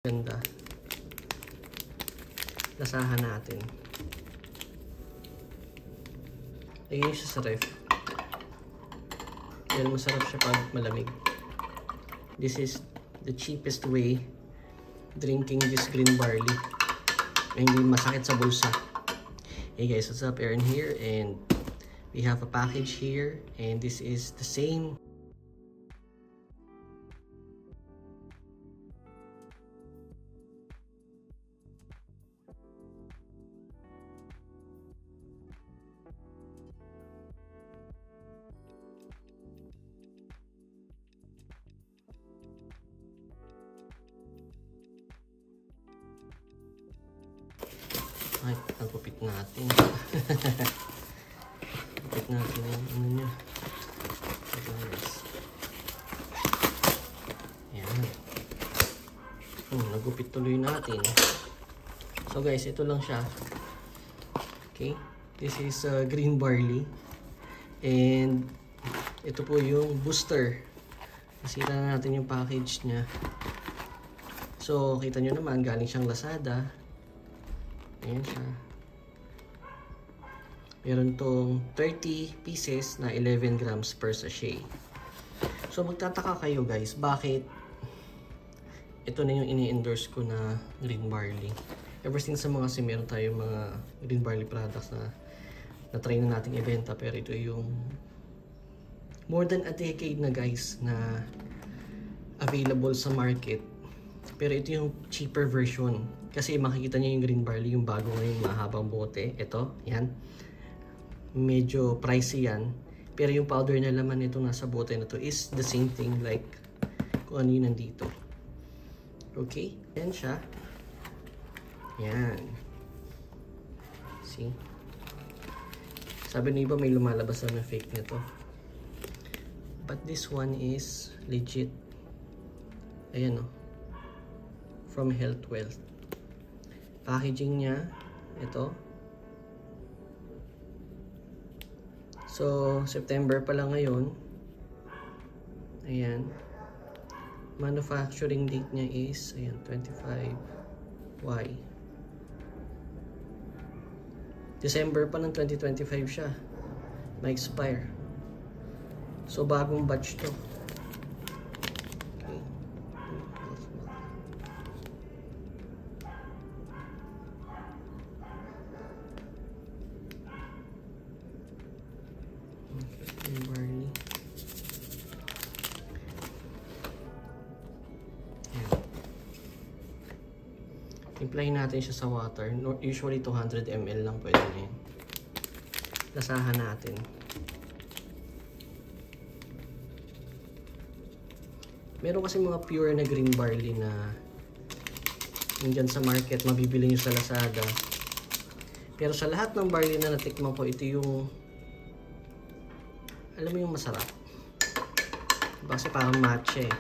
Ganda. Lasahan natin. Lagyan siya sa ref. Dahil masarap siya pag malamig. This is the cheapest way drinking this green barley. Hindi masakit sa bulsa. Hey guys, what's up? Aaron here, and we have a package here, and this is the same. Ay, nagupit natin. Gupit natin yung ano niya. Ayan. Nagupit tuloy natin. So guys, ito lang siya. Okay. This is green barley. And ito po yung booster. Nasira na natin yung package niya. So, kita nyo naman, galing siyang Lazada. Ayan siya. Meron tong 30 pieces na 11 grams per sachet. So magtataka kayo guys, bakit ito na yung ini-endorse ko na green barley. Ever since sa mga meron tayong mga green barley products na na-try na nating ibenta, pero ito yung more than a decade na guys na available sa market. Pero ito yung cheaper version. Kasi makikita niyo yung green barley, yung bago ngayon, mahabang bote. Ito, yan. Medyo pricey yan. Pero yung powder na laman nito nasa bote na to is the same thing like kung ano yun nandito. Okay? Yan siya. Yan. See? Sabi ng iba may lumalabas na fake nito. But this one is legit. Ayan o. From Health Wealth. Packaging niya, ito. So, September pa lang ngayon. Ayan. Manufacturing date niya is, ayan, 25Y. December pa ng 2025 siya. Ma-expire. So, bagong batch to. Barley. Implayin natin siya sa water. Usually 200 ml lang pwede na yun. Lasahan natin. Meron kasi mga pure na green barley na nandyan sa market, mabibili nyo sa Lazada. Pero sa lahat ng barley na natikman ko, ito yung alam mo yung masarap. Kasi parang matcha eh.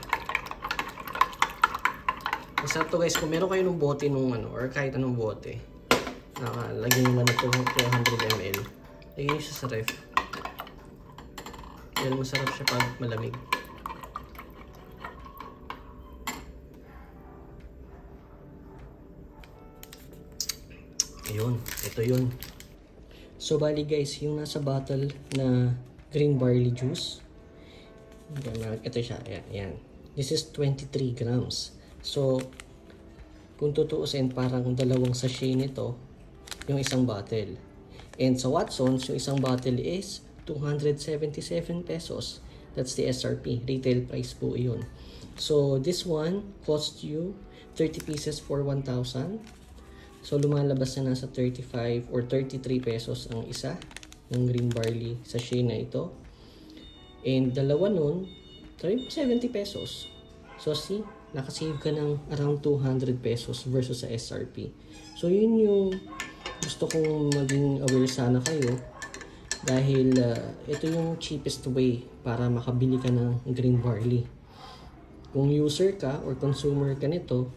Masarap to guys. Kung meron kayo ng bote nung ano, or kahit anong bote, nakalagyan nyo na ito 200 ml. Lagyan nyo siya sa ref. Dahil masarap siya pag malamig. Ayun. Ito yun. So bali guys, yung nasa bottle na green barley juice. Ito siya. Ayan, ayan. This is 23 grams. So, kung tutuusin, parang dalawang sachet nito yung isang bottle. And sa Watsons, yung isang bottle is 277 pesos. That's the SRP. Retail price po yun. So, this one cost you 30 pieces for 1,000. So, lumalabas na nasa 35 or 33 pesos ang isa ng green barley sachet na ito. And dalawa nun, 70 pesos. So see, nakasave ka ng around 200 pesos versus sa SRP. So yun yung gusto kong maging aware sana kayo. Dahil ito yung cheapest way para makabili ka ng green barley. Kung user ka or consumer ka nito,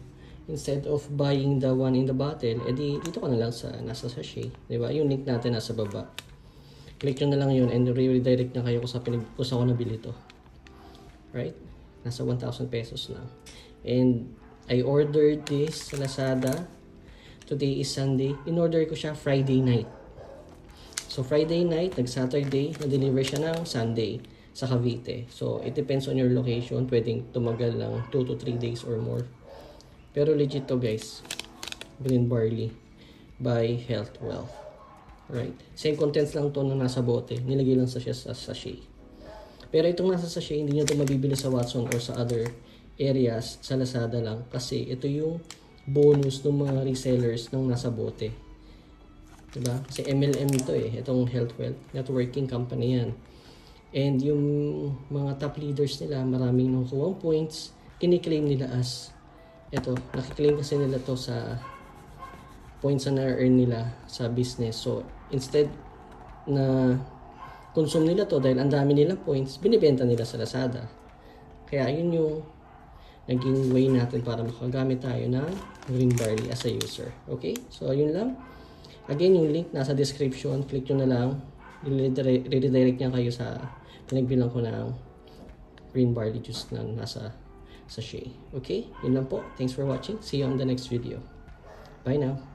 instead of buying the one in the bottle, edi dito ka na lang sa nasa sachet. Diba? Yung link natin nasa baba. Click nyo na lang yun and redirect na kayo kung saan ko nabili ito. Right? Nasa 1,000 pesos lang. And I ordered this sa Lazada. Today is Sunday. In-order ko siya Friday night. So, Friday night, nag-Saturday, na-deliver siya ng Sunday sa Cavite. So, it depends on your location. Pwedeng tumagal ng 2 to 3 days or more. Pero legit to guys. Green barley by Health Wealth. Right? Same contents lang to na nasa bote. Nilagay lang siya sa sachet. Pero itong nasa sachet, hindi nyo ito mabibili sa Watson or sa other areas. Sa Lazada lang. Kasi ito yung bonus ng mga resellers ng nasa bote. Diba? Kasi MLM ito eh. Itong Health Wealth. Networking company yan. And yung mga top leaders nila, maraming nakukuha points. Kiniklaim nila as ito. Nakiklaim kasi nila to sa points na na-earn nila sa business. So, instead na consume nila to dahil ang dami nilang points, binibenta nila sa Lazada. Kaya yun yung naging way natin para makagamit tayo ng green barley as a user. Okay? So, yun lang. Again, yung link nasa description. Click nyo na lang. I-redirect niya kayo sa pinagbilang ko ng green barley juice na nasa sachet. Okay? Yun lang po. Thanks for watching. See you on the next video. Bye now.